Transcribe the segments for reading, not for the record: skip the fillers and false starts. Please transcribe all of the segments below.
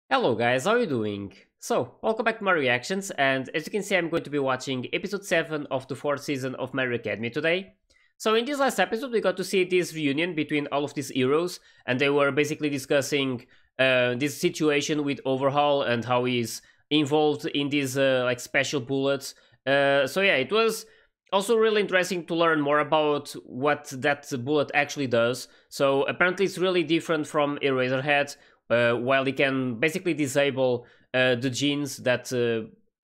Hello guys, how are you doing? So, welcome back to my reactions, and as you can see I'm going to be watching episode 7 of the 4th season of My Hero Academy today. So in this last episode we got to see this reunion between all of these heroes, and they were basically discussing this situation with Overhaul and how he's involved in these like special bullets. So yeah, it was also really interesting to learn more about what that bullet actually does. So apparently it's really different from Eraserhead, while it can basically disable the genes that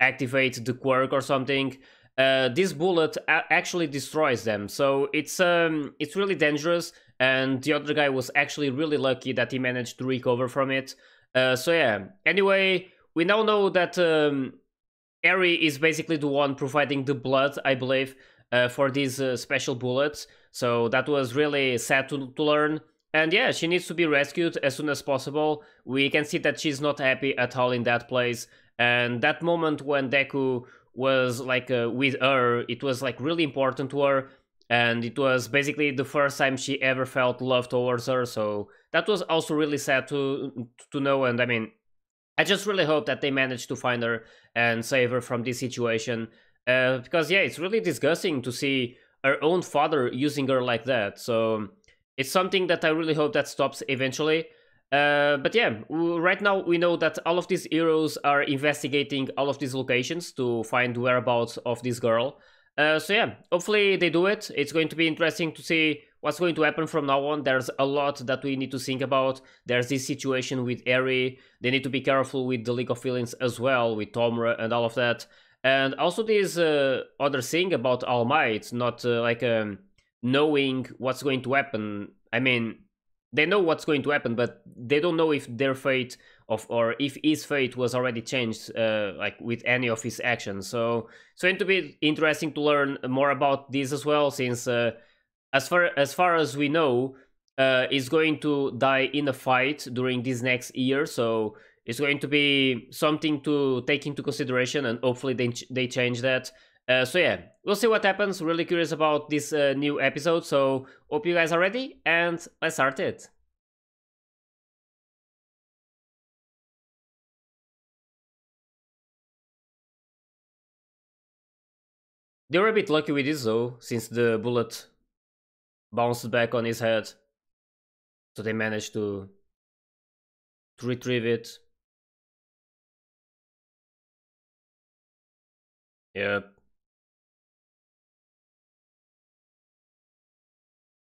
activate the quirk or something. This bullet actually destroys them, so it's really dangerous. And the other guy was actually really lucky that he managed to recover from it. So yeah. Anyway, we now know that Eri is basically the one providing the blood, I believe, for these special bullets. So that was really sad to learn. And yeah, she needs to be rescued as soon as possible. We can see that she's not happy at all in that place. And that moment when Deku was like with her, it was like really important to her. And it was basically the first time she ever felt love towards her. So that was also really sad to know. And I mean, I just really hope that they manage to find her and save her from this situation. Because yeah, it's really disgusting to see her own father using her like that. So it's something that I really hope that stops eventually. But yeah, right now we know that all of these heroes are investigating all of these locations to find whereabouts of this girl. So yeah, hopefully they do it. It's going to be interesting to see what's going to happen from now on. There's a lot that we need to think about. There's this situation with Eri. They need to be careful with the League of Villains as well, with Tomura and all of that. And also this other thing about All Might, not knowing what's going to happen. I mean, they know what's going to happen, but they don't know if their fate or if his fate was already changed, like with any of his actions. So it's going to be interesting to learn more about this as well, since as far as we know, is going to die in a fight during this next year. So it's going to be something to take into consideration, and hopefully they change that. So yeah, we'll see what happens. Really curious about this new episode. So hope you guys are ready, and let's start it. They were a bit lucky with this though, since the bullet bounced back on his head, so they managed to retrieve it. Yep.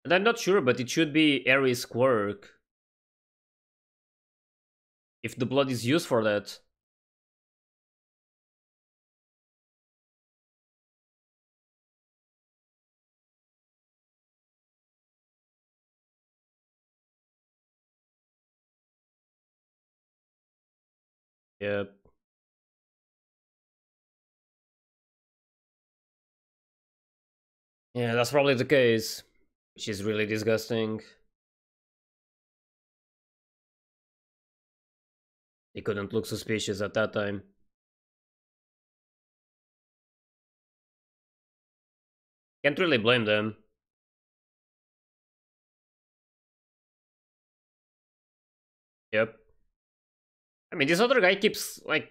And I'm not sure, but it should be Ares' quirk if the blood is used for that. Yep. Yeah, that's probably the case. Which is really disgusting. They couldn't look suspicious at that time. Can't really blame them. Yep. I mean, this other guy keeps, like,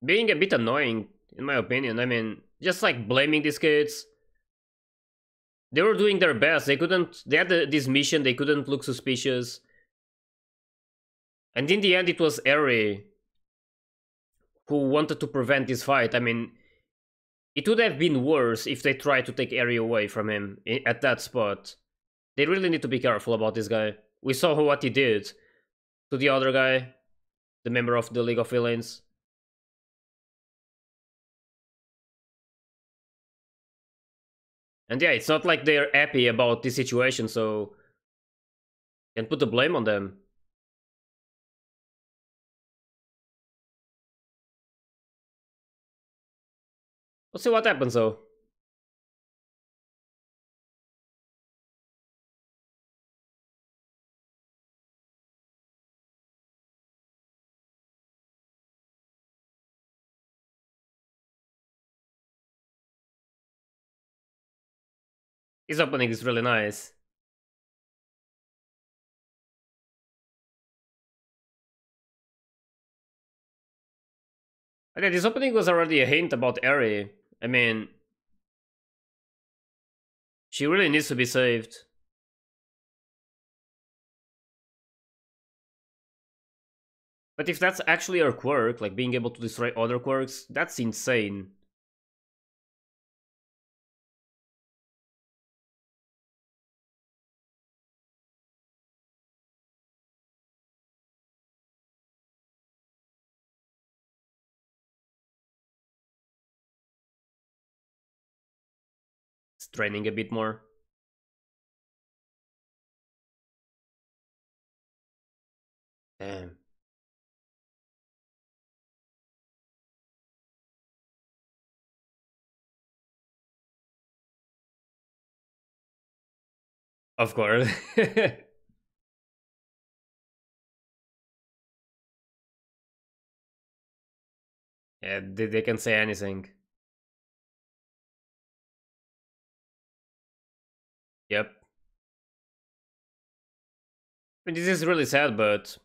being a bit annoying, in my opinion. I mean, just, like, blaming these kids. They were doing their best. They couldn't... They had this mission, they couldn't look suspicious. And in the end, it was Eri who wanted to prevent this fight. I mean, it would have been worse if they tried to take Eri away from him at that spot. They really need to be careful about this guy. We saw what he did to the other guy, the member of the League of Villains. And yeah, it's not like they're happy about this situation, so can put the blame on them. Let's see what happens though. His opening is really nice. And yeah, this opening was already a hint about Eri. I mean, she really needs to be saved. But if that's actually her quirk, like being able to destroy other quirks, that's insane. It's training a bit more. Damn. Of course. Yeah, they can say anything. Yep. I mean, this is really sad, but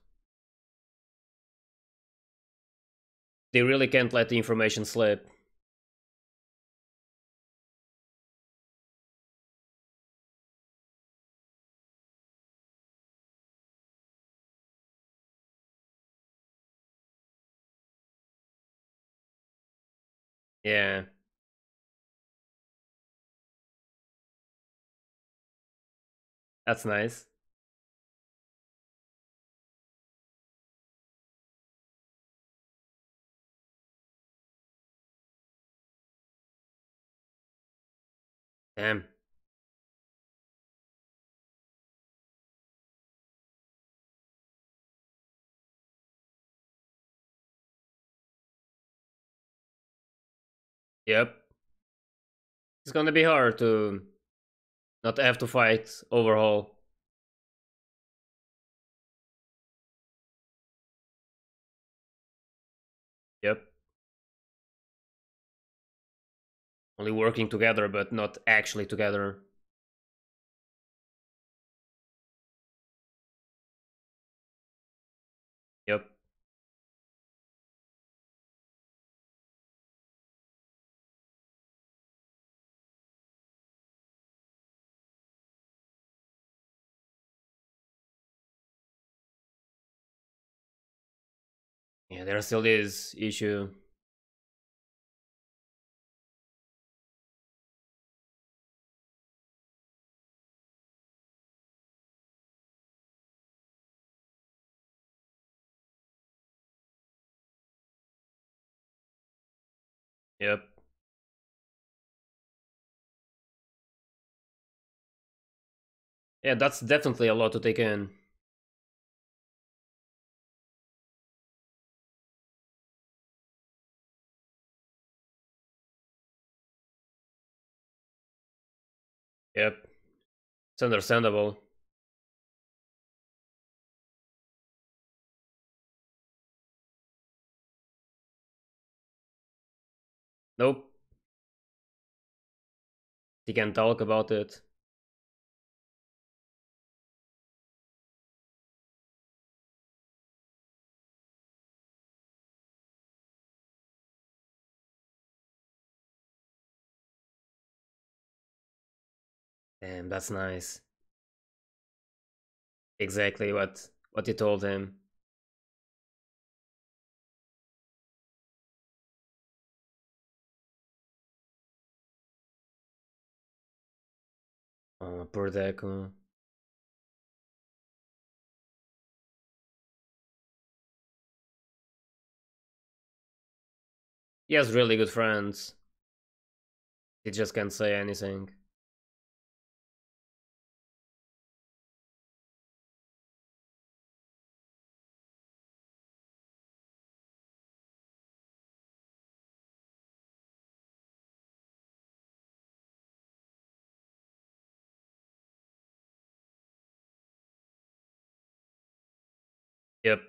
they really can't let the information slip. Yeah, that's nice. Damn. Yep. It's gonna be hard to not have to fight Overhaul. Yep. Only working together, but not actually together. Yep. Yeah, there still is issue. Yep. Yeah, that's definitely a lot to take in. Yep. It's understandable. Nope. He can talk about it. Damn, that's nice. Exactly what you told him. Oh, poor Deku. He has really good friends. He just can't say anything. Yep.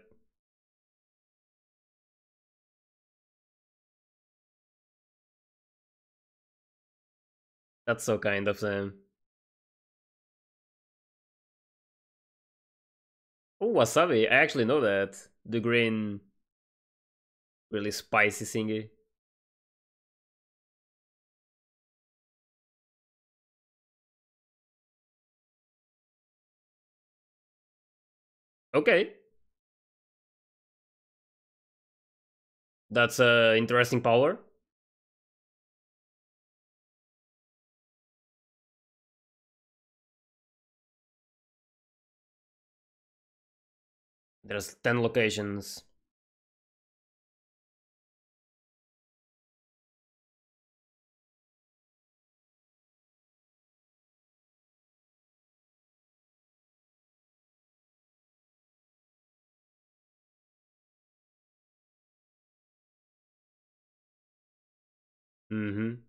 That's so kind of them. Oh, Wasabi. I actually know that. The green. Really spicy thingy. Okay. That's a interesting power. There's 10 locations. Mm-hmm.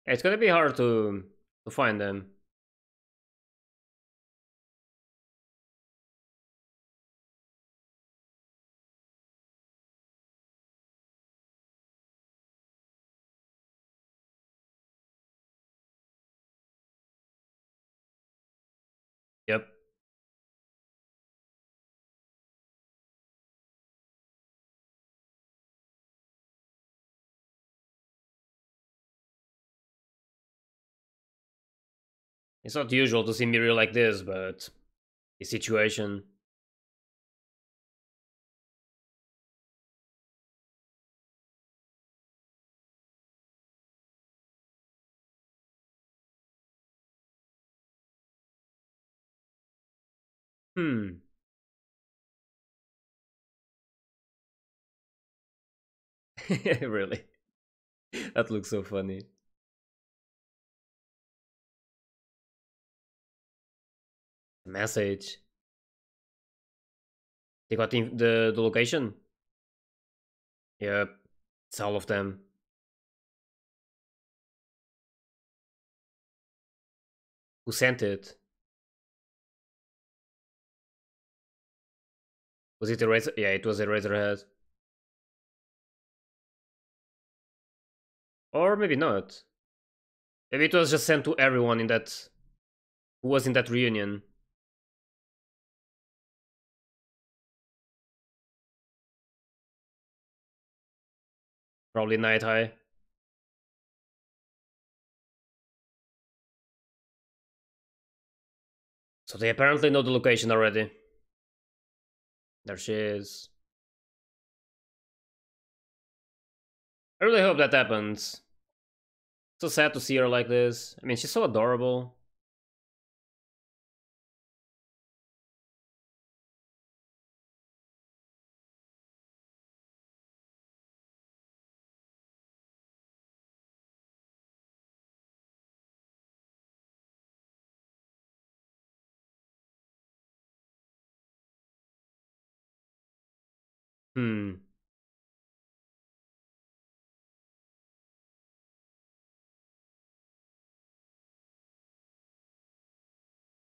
It's gonna be hard to find them. Yep. It's not usual to see Miriel like this, but the situation. Hmm. Really? That looks so funny. Message. They got the location? Yep. It's all of them. Who sent it? Was it a razor? Yeah, it was a Razorhead. Or maybe not. Maybe it was just sent to everyone in that who was in that reunion. Probably Night High. So they apparently know the location already. There she is. I really hope that happens. So sad to see her like this. I mean, she's so adorable. Hmm.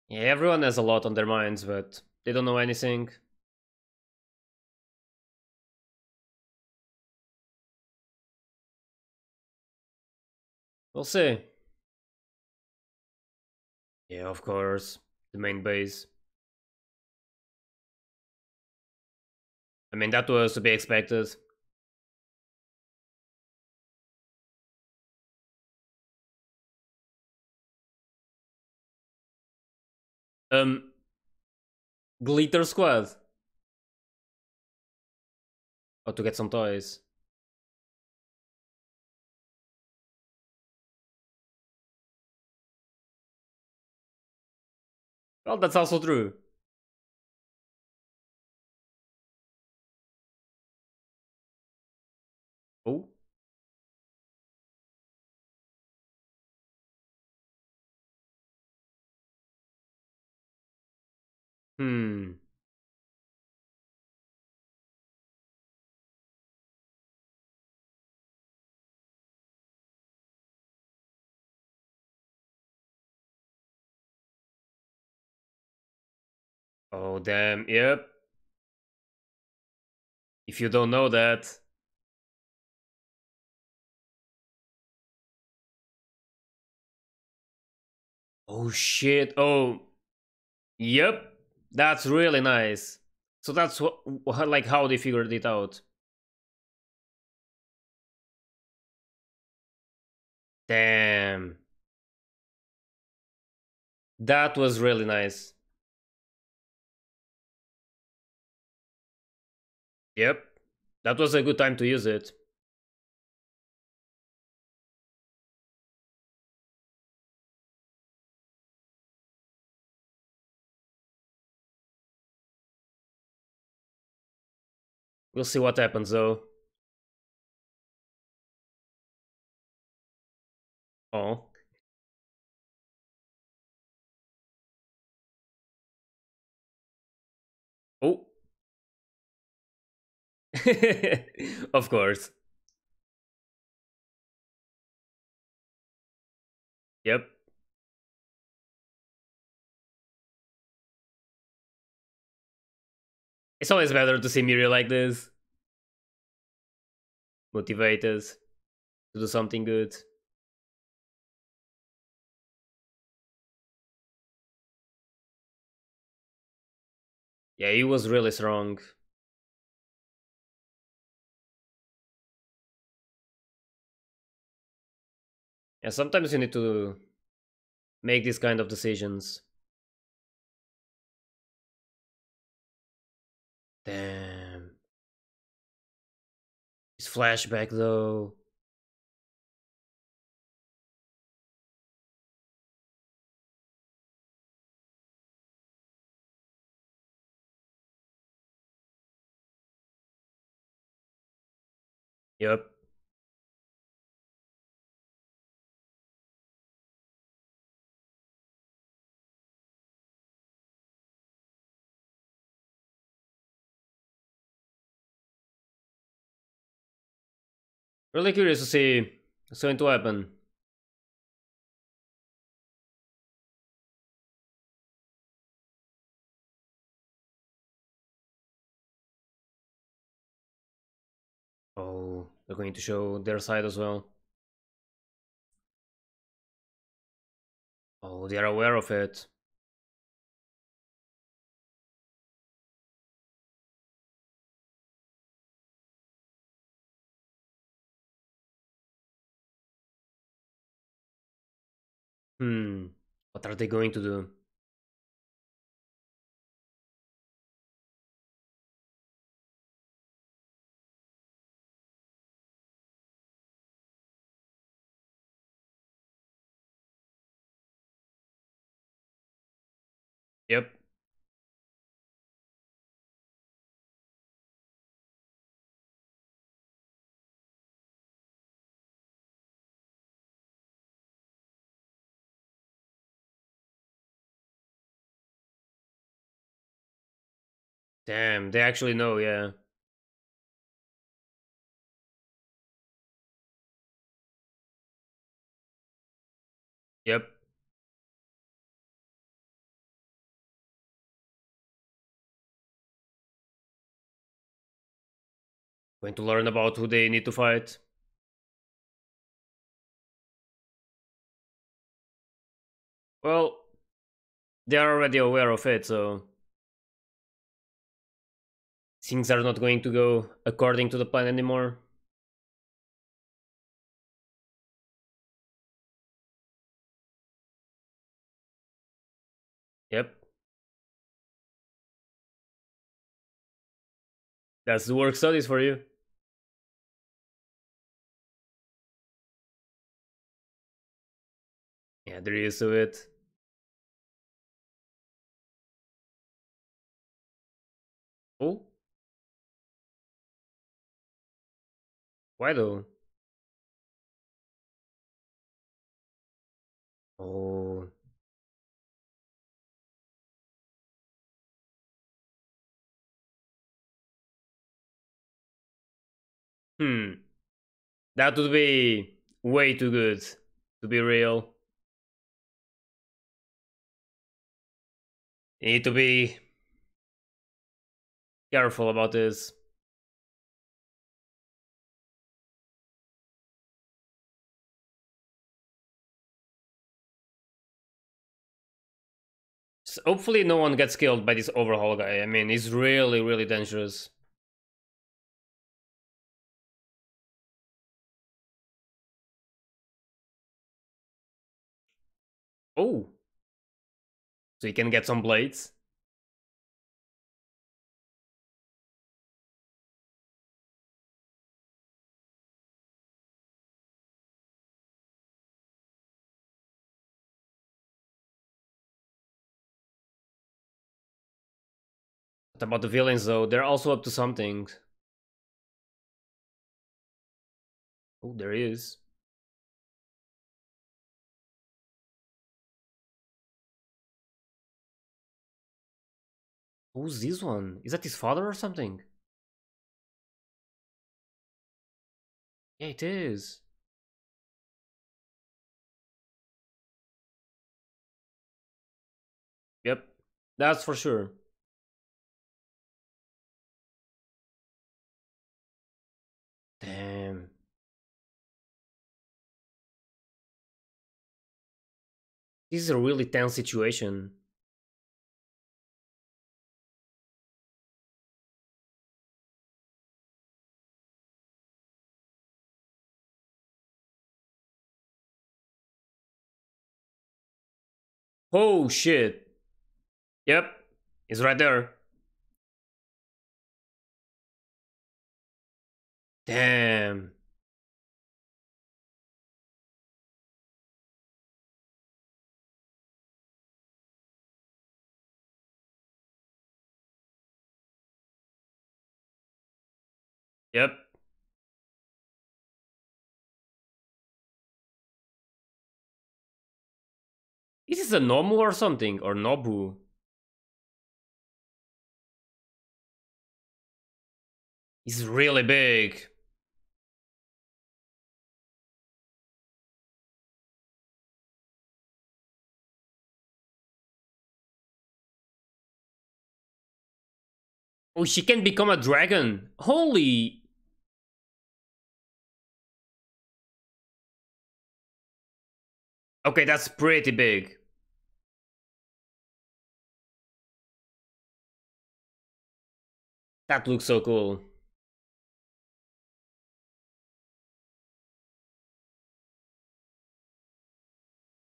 Yeah, everyone has a lot on their minds, but they don't know anything. We'll see. Yeah, of course. The main base. I mean, that was to be expected. Um, Glitter Squad. Oh, to get some toys. Well, that's also true. Oh. Hmm. Oh, damn. Yep. If you don't know that. Oh shit. Oh, yep. That's really nice. So that's like how they figured it out. Damn. That was really nice. Yep. That was a good time to use it. We'll see what happens though. Oh. Oh. Of course. Yep. It's always better to see Miri like this. Motivate us to do something good. Yeah, he was really strong. Yeah, sometimes you need to make these kind of decisions. Damn. His flashback though. Yep. Really curious to see what's going to happen. Oh, they're going to show their side as well. Oh, they are aware of it. Hmm. What are they going to do? Yep. Damn, they actually know, yeah. Yep. Going to learn about who they need to fight. Well, they are already aware of it, so things are not going to go according to the plan anymore. Yep. That's the work studies for you. Yeah, they're used to it. Oh, why though? Oh, hmm. That would be way too good to be real. You need to be careful about this. Hopefully no one gets killed by this overhaul guy. I mean, he's really, really dangerous. Oh. So he can get some blades. What about the villains though? They're also up to something. Oh, there he is. Who's this one? Is that his father or something? Yeah, it is. Yep, that's for sure. Damn. This is a really tense situation. Oh shit. Yep, he's right there. Damn. Yep. Is this a Nomu or something? Or Nobu? He's really big. Oh, she can become a dragon. Holy. Okay, that's pretty big. That looks so cool.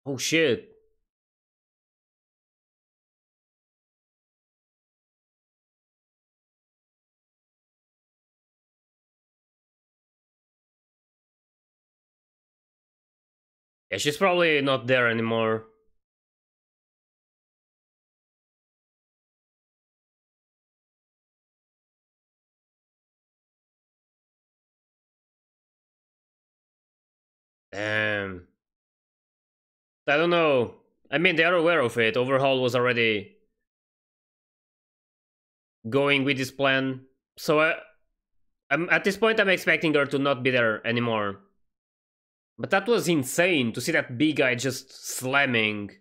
Oh shit. Yeah, she's probably not there anymore. Damn. I don't know. I mean, they are aware of it. Overhaul was already going with this plan. So I'm at this point, I'm expecting her to not be there anymore. But that was insane to see that big guy just slamming.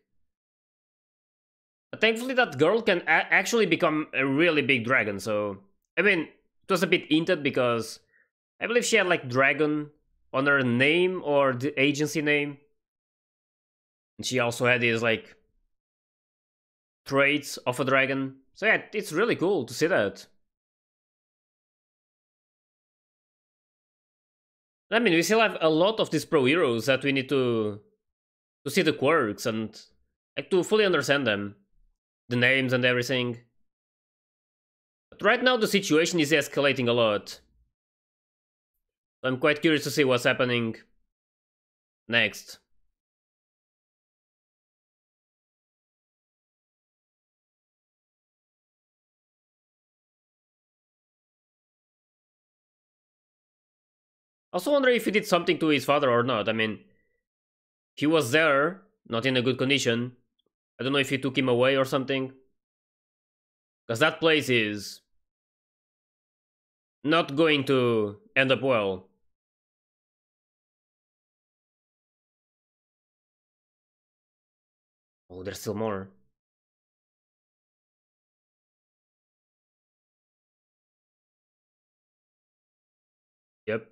But thankfully, that girl can actually become a really big dragon. So, I mean, it was a bit hinted because I believe she had like dragon on her name or the agency name. And she also had these like traits of a dragon. So yeah, it's really cool to see that. I mean, we still have a lot of these pro heroes that we need to see the quirks and like to fully understand them, the names and everything. But right now the situation is escalating a lot. I'm quite curious to see what's happening next. Also wonder if he did something to his father or not. I mean, he was there, not in a good condition. I don't know if he took him away or something. Because that place is not going to end up well. Oh, there's still more. Yep.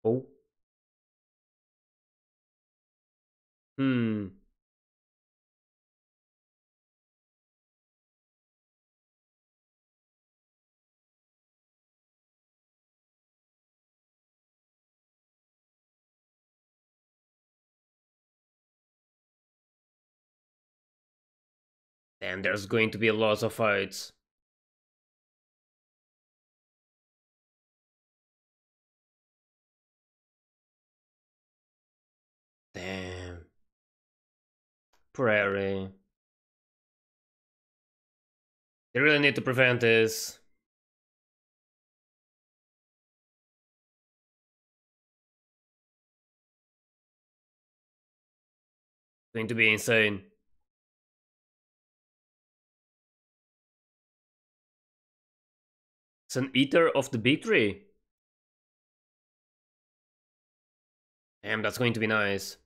Oh. Hmm. And there's going to be lots of fights. Damn. Prairie. They really need to prevent this. Going to be insane. It's an eater of the big tree. Damn, that's going to be nice.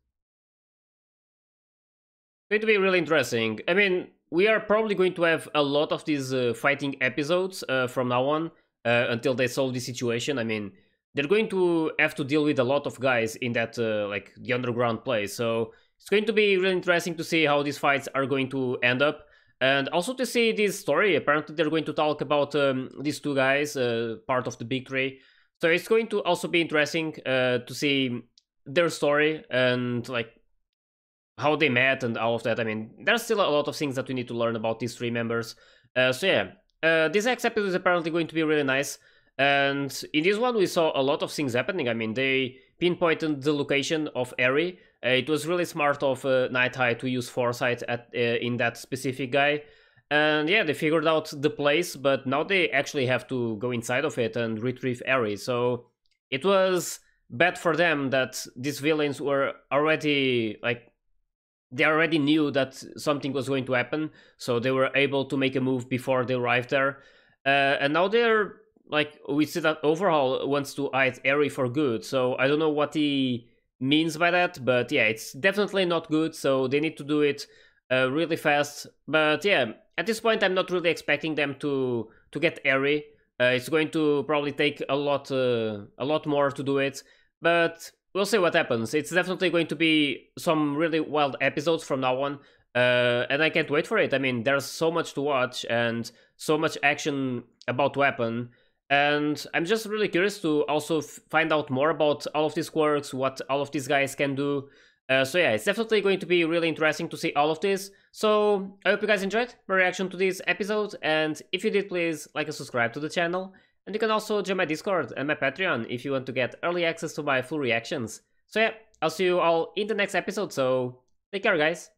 Going to be really interesting. I mean, we are probably going to have a lot of these fighting episodes from now on until they solve the situation. I mean, they're going to have to deal with a lot of guys in that like the underground place. So it's going to be really interesting to see how these fights are going to end up. And also to see this story. Apparently they're going to talk about these two guys, part of the big tree. So it's going to also be interesting to see their story and like how they met and all of that. I mean, there's still a lot of things that we need to learn about these three members. So yeah, this next episode is apparently going to be really nice. And in this one, we saw a lot of things happening. I mean, they pinpointed the location of Eri. It was really smart of Night High to use foresight in that specific guy. And yeah, they figured out the place, but now they actually have to go inside of it and retrieve Eri. So it was bad for them that these villains were already like they already knew that something was going to happen, so they were able to make a move before they arrived there. And now they're like, we see that Overhaul wants to hide Eri for good, so I don't know what he means by that, but yeah, it's definitely not good, so they need to do it really fast. But yeah, at this point, I'm not really expecting them to get Eri. It's going to probably take a lot more to do it, but we'll see what happens. It's definitely going to be some really wild episodes from now on, and I can't wait for it. I mean, there's so much to watch and so much action about to happen, and I'm just really curious to also find out more about all of these quirks, what all of these guys can do. So yeah, it's definitely going to be really interesting to see all of this. So I hope you guys enjoyed my reaction to this episode, and if you did, please like and subscribe to the channel. And you can also join my Discord and my Patreon if you want to get early access to my full reactions. So yeah, I'll see you all in the next episode, so take care guys!